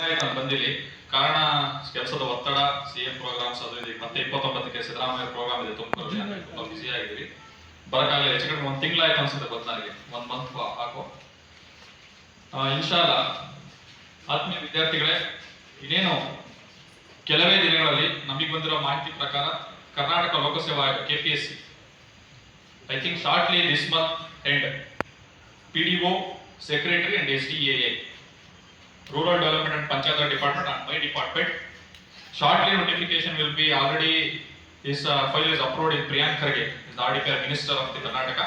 ನಾನು ಬಂದಿಲ್ಲಿ ಕಾರಣ ಕೆಲಸದ ಒತ್ತಡ, ಸಿಎಂ ಪ್ರೋಗ್ರಾಮ್ಸ್ ಅದು ಇದೆ. ಮತ್ತೆ 29ಕ್ಕೆ ಸಿದ್ದರಾಮಯ್ಯ ಪ್ರೋಗ್ರಾಮ್ ಇದೆ ತುಮಕೂರಲ್ಲಿ. ತುಂಬಾ ಬಿಸಿ ಆಗಿದ್ದೀವಿ, ಬರಕ್ಕಾಗಲ್ಲ. ಹೆಚ್ಚು ಕಡಿಮೆ 1 ತಿಂಗಳಾಯ್ತು ಅನ್ಸುತ್ತೆ ಗೊತ್ತು ನನಗೆ, 1 ಮಂತ್ ಹಾಕೋ. ಇನ್ಶಾಲ್ಲ ಆತ್ಮೀಯ ವಿದ್ಯಾರ್ಥಿಗಳೇ, ಇನ್ನೇನು ಕೆಲವೇ ದಿನಗಳಲ್ಲಿ ನಮಗೆ ಬಂದಿರೋ ಮಾಹಿತಿ ಪ್ರಕಾರ ಕರ್ನಾಟಕ ಲೋಕಸೇವಾ ಆಯೋಗ KPSC, I think shortly this month end, PDO, Secretary and SDAA, Rural Development and Panchayat Department and my department. Shortly notification will be already, this file is approved in Priyank Kharge, is the RDPR Minister of the Karnataka.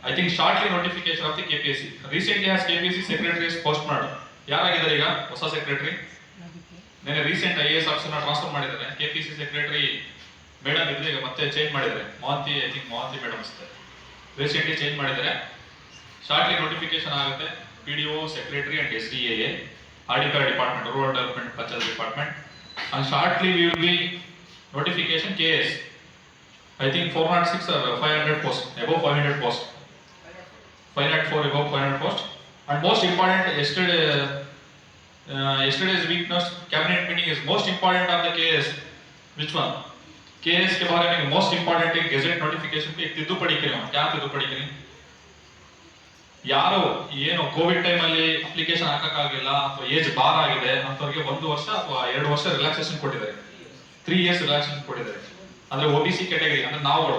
I think shortly notification of the KPSC. Recently has KPSC Secretary is post ಮಾಡಿ. ಯಾರಾಗಿದ್ದಾರೆ ಈಗ ಹೊಸ secretary? ನೆನೆ recent IAS ಆಫೀಸರ್ನ transfer ಮಾಡಿದ್ದಾರೆ. KPSC secretary madam ಇದ್ರೆ ಈಗ ಮತ್ತೆ change ಮಾಡಿದ್ದಾರೆ. Mohanty, I think Mohanty madam ಅಷ್ಟೇ ರೀಸೆಂಟ್ಲಿ ಚೇಂಜ್ ಮಾಡಿದ್ದಾರೆ. ಶಾರ್ಟ್ಲಿ ನೋಟಿಫಿಕೇಶನ್ ಆಗುತ್ತೆ. PDO, Secretary and SDAA, RDPR Department, Rural Development Panchayat Department, and shortly we will be notification KS. I think 406 or 500 posts, above 500 posts, 504 above 500 posts. And most important, yesterday's week's cabinet meeting is most important of the KS. Which one? KS के बारे में most important है gazette notification पे तिद्दुपड़ी करें. क्या तिद्दुपड़ी करें? ಯಾರು ಏನು ಕೋವಿಡ್ ಟೈಮಲ್ಲಿ ಅಪ್ಲಿಕೇಶನ್ ಹಾಕಕ್ಕಾಗಿಲ್ಲ ಅಥವಾ ಏಜ್ ಬಾರ್ ಆಗಿದೆ ಅಂತವ್ರಿಗೆ 1 ವರ್ಷ ಅಥವಾ 2 ವರ್ಷ ರಿಲ್ಯಾಕ್ಸೇಷನ್ ಕೊಟ್ಟಿದ್ದಾರೆ. 3 years ರಿಲ್ಯಾಕ್ಸೇಷನ್ ಕೊಟ್ಟಿದ್ದಾರೆ. ಅಂದ್ರೆ OBC ಕ್ಯಾಟಗರಿ, ಅಂದ್ರೆ ನಾವುಗಳು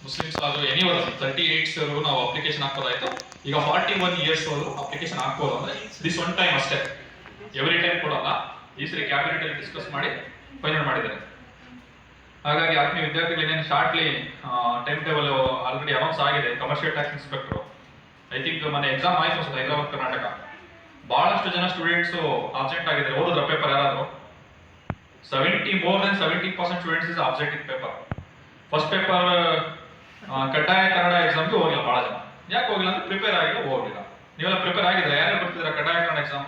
ಮುಸ್ಲಿಮ್ಸ್ ಆದ್ರೂ ಎನಿವರ್ 38 ವರೆಗೂ ನಾವು ಅಪ್ಲಿಕೇಶನ್ ಹಾಕೋದಾಯ್ತು. ಈಗ 41 years ವರೆಗೂ ಅಪ್ಲಿಕೇಶನ್ ಹಾಕ್ಬೋದು. ಅಂದ್ರೆ ದಿಸ್ ಒನ್ ಟೈಮ್ ಅಷ್ಟೇ, ಎವ್ರಿ ಟೈಮ್ ಕೊಡಲ್ಲ. ಈ ಸರಿ ಕ್ಯಾಬಿನೆಟ್ ಅಲ್ಲಿ ಡಿಸ್ಕಸ್ ಮಾಡಿ ಫೈನಲ್ ಮಾಡಿದ್ದಾರೆ. ಹಾಗಾಗಿ ಆತ್ಮೀಯ ವಿದ್ಯಾರ್ಥಿಗಳೇನೇನು shortly time table already announce ಆಗಿದೆ. Commercial tax inspector I think ಮೊನ್ನೆ ಎಕ್ಸಾಮ್ ಆಯ್ತು ಅನ್ಸುತ್ತೆ ಹೈದರಾಬಾದ್ ಕರ್ನಾಟಕ. ಬಹಳಷ್ಟು ಜನ ಸ್ಟೂಡೆಂಟ್ಸ್ ಆಬ್ಸೆಂಟ್ ಆಗಿದ್ದಾರೆ. ಓದಿದ್ರ ಪೇಪರ್ ಯಾರಾದ್ರು? more than 70% students is absent in paper. First paper ಕಡ್ಡಾಯ ಕನ್ನಡ ಎಕ್ಸಾಮ್ಗೆ ಹೋಗಿಲ್ಲ ಬಹಳ ಜನ. ಯಾಕೆ ಹೋಗಿಲ್ಲ ಅಂದ್ರೆ ಪ್ರಿಪೇರ್ ಆಗಿಲ್ಲ, ಹೋಗಿಲ್ಲ. ನೀವೆಲ್ಲ ಪ್ರಿಪೇರ್ ಆಗಿದ್ರೆ ಯಾರ್ಯಾರು ಬರ್ತಿದ್ದೀರಾ ಕಡ್ಡಾಯ ಕನ್ನಡ ಎಕ್ಸಾಮ್?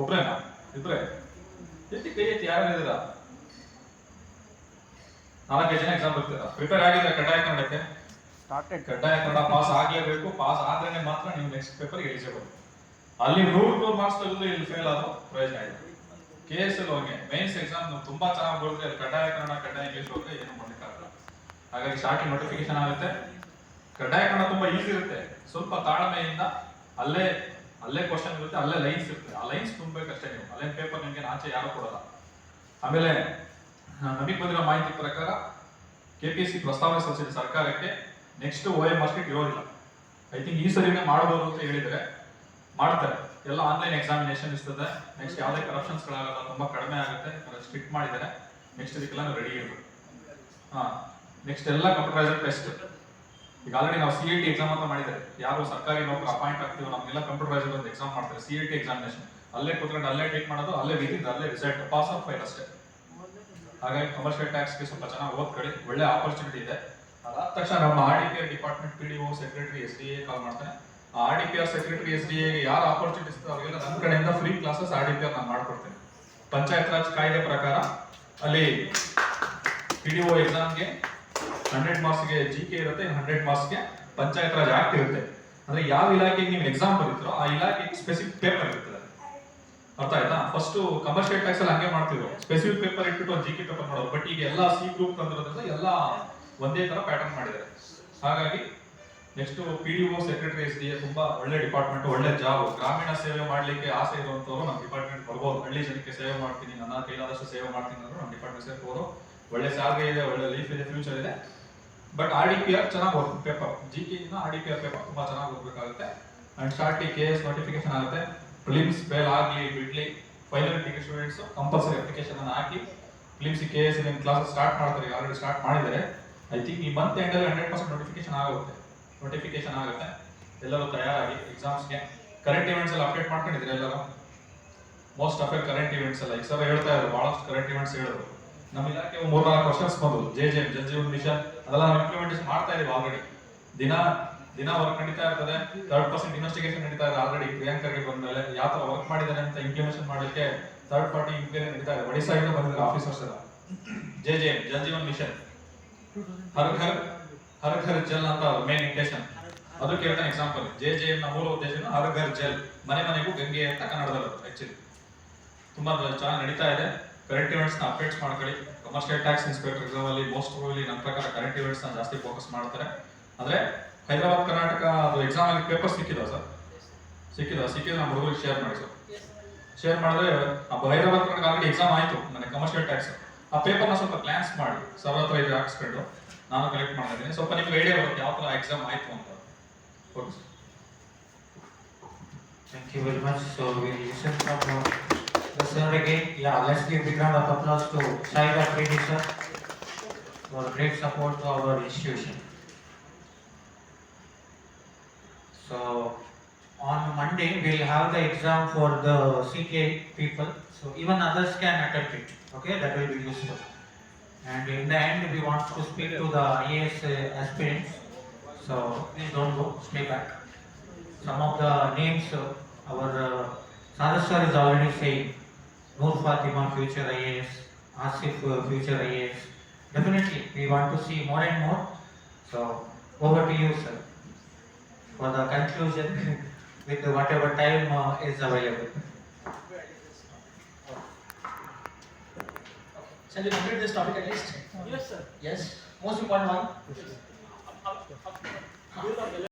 ಒಬ್ರೇನಾ? ಇಬ್ರೆ? ಎಷ್ಟು ಕೈ ಎತ್ತಿ ಯಾರಿದ್ದೀರಾ? 4-5 ಜನ ಎಕ್ಸಾಮ್ ಬರ್ತೀರಾ. ಪ್ರಿಪೇರ್ ಆಗಿದ್ರೆ ಕಡ್ಡಾಯ ಕನ್ನಡಕ್ಕೆ? ಕಡ್ಡಾಯ ಕನ್ನಡ ಪಾಸ್ ಆಗಲೇಬೇಕು. ಪಾಸ್ ಆದ್ರೇನೆ ಮಾತ್ರ ನೀವು ನೆಕ್ಸ್ಟ್ ಪೇಪರ್ ಎಲಿಜಿಬಲ್. ಅಲ್ಲಿ 100 ಮಾರ್ಕ್ಸ್ ತೆಗೆದು ಇಲ್ಲಿ ಫೇಲ್ ಆದ್ರೂ ಪ್ರಯೋಜನ ಇದೆ. KS ಅಲ್ಲಿ ಹೋಗಿ ಮೇನ್ಸ್ ಎಕ್ಸಾಮ್ ತುಂಬಾ ಚೆನ್ನಾಗಿ ಬರೆದ್ರೆ ಅಲ್ಲಿ ಕಡ್ಡಾಯ ಕನ್ನಡ, ಕಡ್ಡಾಯ ಇಂಗ್ಲಿಷ್ ಹೋದ್ರೆ ಏನು ಮಾಡಲಿಕ್ಕಾಗಲ್ಲ. ಹಾಗಾಗಿ ಶಾರ್ಟ್ ನೋಟಿಫಿಕೇಶನ್ ಆಗುತ್ತೆ. ಕಡ್ಡಾಯ ಕನ್ನಡ ತುಂಬಾ ಈಸಿ ಇರುತ್ತೆ. ಸ್ವಲ್ಪ ತಾಳ್ಮೆಯಿಂದ ಅಲ್ಲೇ ಕ್ವಶನ್ ಇರುತ್ತೆ, ಅಲ್ಲೇ ಲೈನ್ಸ್ ಇರುತ್ತೆ. ಆ ಲೈನ್ಸ್ ತುಂಬಬೇಕಷ್ಟೇ ನೀವು. ಅಲ್ಲೇ ಪೇಪರ್ ನಿಮ್ಗೆ ಆಚೆ ಯಾರು ಕೊಡಲ್ಲ. ಆಮೇಲೆ ನಮಗೆ ಬಂದಿರೋ ಮಾಹಿತಿ ಪ್ರಕಾರ KPSC ಪ್ರಸ್ತಾವನೆ ಸಲ್ಲಿಸಿದೆ ಸರ್ಕಾರಕ್ಕೆ. ನೆಕ್ಸ್ಟ್ OMR ಶೀಟ್ ಇರೋದಿಲ್ಲ. ಐ ಥಿಂಕ್ ಈ ಸರಿನೇ ಮಾಡಬಹುದು ಅಂತ ಹೇಳಿದ್ರೆ ಮಾಡ್ತಾರೆ. ಎಲ್ಲ ಆನ್ಲೈನ್ ಎಕ್ಸಾಮಿನೇಷನ್ ಇರ್ತದೆ. ನೆಕ್ಸ್ಟ್ ಯಾವುದೇ ಕರಪ್ಷನ್ಸ್ ಗಳಾಗಲ್ಲ, ತುಂಬಾ ಕಡಿಮೆ ಆಗುತ್ತೆ. ಸ್ಟ್ರಿಕ್ಟ್ ಮಾಡಿದ್ದಾರೆ. ನೆಕ್ಸ್ಟ್ ಇದಕ್ಕೆಲ್ಲ ರೆಡಿ ಇರಬೇಕು. ನೆಕ್ಸ್ಟ್ ಎಲ್ಲ ಕಂಪ್ಯೂಟರೈಸ್ಡ್ ಟೆಸ್ಟ್. ಈಗ ಆಲ್ರೆಡಿ ನಾವು CET ಎಕ್ಸಾಮ್ ಅಂತ ಮಾಡಿದ್ದಾರೆ. ಯಾರು ಸರ್ಕಾರಿ ನೌಕರ ಅಪಾಯಿಂಟ್ ಆಗ್ತೀವೋ ನಮಗೆಲ್ಲ ಕಂಪ್ಯೂಟರೈಸ್ಡ್ ಒಂದು ಎಕ್ಸಾಮ್ ಮಾಡ್ತಾರೆ. CET ಎಕ್ಸಾಮಿನೇಷನ್ ಅಲ್ಲೇ ಕೂತ್ಕೊಂಡು ಅಲ್ಲೇ ಟೇಕ್ ಮಾಡೋದು, ಅಲ್ಲೇ ವಿಧಿದ್ದು, ಅಲ್ಲೇ ರಿಸಲ್ಟ್, ಪಾಸ್ ಆಫ್ ಫೈಲ್ ಅಷ್ಟೇ. ಹಾಗಾಗಿ ಕಮರ್ಷಿಯಲ್ ಟ್ಯಾಕ್ಸ್ಗೆ ಸ್ವಲ್ಪ ಚೆನ್ನಾಗಿ ಓದ್ಕೊಳ್ಳಿ. ಒಳ್ಳೆ ಆಪರ್ಚುನಿಟಿ ಇದೆ. ಅದಾದ ತಕ್ಷಣ ನಮ್ಮ RDPR department, PDO, Secretary, SDA ಕಾಲ್ ಮಾಡ್ತಾನೆ. RDPR Secretary, SDA ಯಾರು ಆಪರ್ಚುನಿಟೀಸ್ ಅವರಿಗೆಲ್ಲ ನನ್ನ ಕಡೆಯಿಂದ ಫ್ರೀ ಕ್ಲಾಸಸ್ RDPR ನಾನು ಮಾಡ್ಕೊಡ್ತೇನೆ. ಪಂಚಾಯತ್ ರಾಜ್ ಕಾಯ್ದೆ ಪ್ರಕಾರ ಅಲ್ಲಿ PDO ಎಕ್ಸಾಮ್ಗೆ 100 ಮಾರ್ಕ್ಸ್ಗೆ GK ಇರುತ್ತೆ, 100 ಮಾರ್ಕ್ಸ್ಗೆ ಪಂಚಾಯತ್ ರಾಜ್ ಆಕ್ಟ್ ಇರುತ್ತೆ. ಅಂದ್ರೆ ಯಾವ ಇಲಾಖೆಗೆ ನೀವು ಎಕ್ಸಾಮ್ ಬರೀತೀರೋ ಆ ಇಲಾಖೆಗೆ ಸ್ಪೆಸಿಫಿಕ್ ಪೇಪರ್ ಇರ್ತದೆ. ಅರ್ಥ ಆಯ್ತಾ? ಫಸ್ಟ್ ಕಮರ್ಷಿಯಲ್ ಟ್ಯಾಕ್ಸ್ ಅಲ್ಲಿ ಹಂಗೆ ಮಾಡ್ತಿದ್ರು, ಸ್ಪೆಸಿಫಿಕ್ ಪೇಪರ್ ಇಟ್ಬಿಟ್ಟು GK ಪೇಪರ್ ಮಾಡೋದು. ಬಟ್ ಈಗ ಎಲ್ಲ C ಗ್ರೂಪ್ ತಂದಿರೋದ್ರಿಂದ ಎಲ್ಲ ಒಂದೇ ತರ ಪ್ಯಾಟರ್ನ್ ಮಾಡಿದ್ದಾರೆ. ಹಾಗಾಗಿ ನೆಕ್ಸ್ಟ್ PDO, Secretary, SDA ತುಂಬಾ ಒಳ್ಳೆ ಡಿಪಾರ್ಟ್ಮೆಂಟ್, ಒಳ್ಳೆ ಜಾಬ್. ಗ್ರಾಮೀಣ ಸೇವೆ ಮಾಡ್ಲಿಕ್ಕೆ ಆಸೆ ಇರುವಂತವ್ರು ನಮ್ಮ ಡಿಪಾರ್ಟ್ಮೆಂಟ್ ಬರ್ಬೋದು. ಹಳ್ಳಿ ಜನಕ್ಕೆ ಸೇವೆ ಮಾಡ್ತೀನಿ, ನನ್ನ ಕೈಲಾದಷ್ಟು ಸೇವೆ ಮಾಡ್ತೀನಿ ಅಂದ್ರೆ ನಮ್ಮ ಡಿಪಾರ್ಟ್ಮೆಂಟ್ ಸೇರ್ಬೋದು. ಒಳ್ಳೆ ಸ್ಯಾಲರಿ ಇದೆ, ಒಳ್ಳೆ ಲೈಫ್ ಇದೆ, ಫ್ಯೂಚರ್ ಇದೆ. ಬಟ್ RDPR ಚೆನ್ನಾಗಿ ಓದ್ಬೇಕು. ಪೇಪರ್ GK ಇಂದ RDPR ಪೇಪರ್ ತುಂಬಾ ಚೆನ್ನಾಗಿ ಓದಬೇಕಾಗುತ್ತೆ. ಅಂಡ್ ಶಾರ್ಟ್ಲಿ KS ನೋಟಿಫಿಕೇಶನ್ ಆಗುತ್ತೆ. ಪ್ರಿಲಿಮ್ಸ್ ಫೇಲ್ ಆಗ್ಲಿ ಬಿಡ್ಲಿ, final degree students compulsory application ಅನ್ನು ಹಾಕಿ ಪ್ರಿಲಿಮ್ಸ್ KS ಕ್ಲಾಸಸ್ ಸ್ಟಾರ್ಟ್ ಮಾಡ್ತಾರೆ. ಆಲ್ರೆಡಿ ಸ್ಟಾರ್ಟ್ ಮಾಡಿದ್ದಾರೆ. ಐ ಥಿಂಕ್ ಈ ಮಂತ್ ಎಂಡ್ ಅಲ್ಲಿ 100% ನೋಟಿಫಿಕೇಶನ್ ಆಗುತ್ತೆ. ಎಲ್ಲರೂ ತಯಾರಾಗಿ ಎಕ್ಸಾಮ್ಸ್ಗೆ. ಕರೆಂಟ್ ಇವೆಂಟ್ಸ್ ಎಲ್ಲ ಅಪ್ಡೇಟ್ ಮಾಡ್ಕೊಂಡಿದ್ರೆ ಎಲ್ಲರೂ? ಮೋಸ್ಟ್ ಆಫ್ ಕರೆಂಟ್ ಇವೆಂಟ್ಸ್ ಎಲ್ಲ ಈಗ ಸರ್ ಹೇಳ್ತಾ ಇದ್ರು, ಬಹಳಷ್ಟು ಕರೆಂಟ್ ಇವೆಂಟ್ಸ್ ಹೇಳಿದ್ರು. ನಮ್ಮ ಇಲಾಖೆ 3-4 ಕ್ವಶನ್ಸ್ ಬಂದವು. JJM, ಜಲ್ ಜೀವನ್ ಮಿಷನ್, ಅದೆಲ್ಲ ನಾವು ಇಂಪ್ಲಿಮೆಂಟೇಷನ್ ಮಾಡ್ತಾ ಇದೀವಿ ಆಲ್ರೆಡಿ. ದಿನ ವರ್ಕ್ ನಡೀತಾ ಇರ್ತದೆ. 3rd ಇನ್ವೆಸ್ಟಿಗೇಷನ್ ನಡೀತಾ ಇದೆ ಆಲ್ರೆಡಿ. ಪ್ರಿಯಾಂಕರ್ಗೆ ಬಂದ್ಮೇಲೆ ಯಾವ ತರ ವರ್ಕ್ ಮಾಡಿದ್ದಾರೆ ಅಂತ ಇಂಪ್ಲಿಮೇಷನ್ ಮಾಡ್ಲಿಕ್ಕೆ 3rd ಪಾರ್ಟಿ ಇನ್ಕ್ವೈರಿ ನಡೀತಾ ಇದೆ. ಒಡಿಶಾದಿಂದ ಬಂದಿದ್ದಾರೆ ಆಫೀಸರ್ಸ್ ಎಲ್ಲ. JJM, ಜಲ್ ಜೀವನ್ ಮಿಷನ್, ಹರ್ ಘರ್ ಜಲ್ ಅಂತ ಮೇನ್ ಇಂಟೆನ್ಷನ್. ಅದಕ್ಕೆ ಹೇಳ್ತಾನೆ ಎಕ್ಸಾಂಪಲ್. JJM ನ ಮೂಲ ಉದ್ದೇಶ ಹರ್ ಘರ್ ಜಲ್, ಮನೆ ಮನೆಗೂ ಗಂಗೆ ಅಂತ ಕನ್ನಡದಲ್ಲಿ ಆಕ್ಚುಲಿ. ತುಂಬಾ ಚೆನ್ನಾಗಿ ನಡೀತಾ ಇದೆ. ಕರೆಂಟ್ ಇವೆಂಟ್ಸ್ ನ ಅಪ್ಡೇಟ್ಸ್ ಮಾಡ್ಕೊಳ್ಳಿ. ಕಮರ್ಷಿಯಲ್ ಟ್ಯಾಕ್ಸ್ ಇನ್ಸ್ಪೆಕ್ಟರ್ ಎಕ್ಸಾಮ್ ಅಲ್ಲಿ ಮೋಸ್ಟ್ ಪ್ರಾಬಬ್ಲಿ ನನ್ನ ಪ್ರಕಾರ ಕರೆಂಟ್ ಇವೆಂಟ್ಸ್ ನ ಜಾಸ್ತಿ ಫೋಕಸ್ ಮಾಡ್ತಾರೆ. ಅಂದ್ರೆ ಹೈದರಾಬಾದ್ ಕರ್ನಾಟಕ ಅದು ಎಕ್ಸಾಮ್ ಆಗಿ ಪೇಪರ್ ಸಿಕ್ಕಿದ ಸರ್? ಸಿಕ್ಕಿದ ನಮ್ಮ ಹುಡುಗರಿಗೆ ಶೇರ್ ಮಾಡಿ ಸರ್. ಶೇರ್ ಮಾಡಿದ್ರೆ ಹೈದರಾಬಾದ್ ಕರ್ನಾಟಕ ಆಲ್ರೆಡಿ ಎಕ್ಸಾಮ್ ಆಯ್ತು ನನಗೆ ಕಮರ್ಷಿಯಲ್ ಟ್ಯಾಕ್ಸ್. ಆ ಪೇಪರ್ನ ಸ್ವಲ್ಪ ಗ್ಲಾನ್ಸ್ ಮಾಡಿ ಸರ್ ಹತ್ರ ಇದು ಹಾಕ್ಸ್ಕೊಂಡು ನಾನು ಕಲೆಕ್ಟ್ ಮಾಡಿದ್ದೀನಿ. ಸ್ವಲ್ಪ ನಿಮ್ಗೆ ಐಡಿಯಾ ಬರುತ್ತೆ ಯಾವ ತರ ಎಕ್ಸಾಮ್ ಆಯ್ತು ಅಂತ. Okay sir. Thank you very much. So we listen from the sir again. Yeah, let's give big round of applause to Shahid Afridi sir for great support to our institution. So on Monday we'll have the exam for the CK people. So even others can attempt it. Okay, that will be useful. And in the end we want to speak to the IAS aspirants. So please don't go, stay back. Some of the names our Saras sir is already saying. Noor Fatima, future IAS, Asif, future IAS. Definitely, we want to see more and more. So, over to you, sir, for the conclusion with whatever time is available. Shall we complete this topic at least? Yes, sir. Yes. Most important one.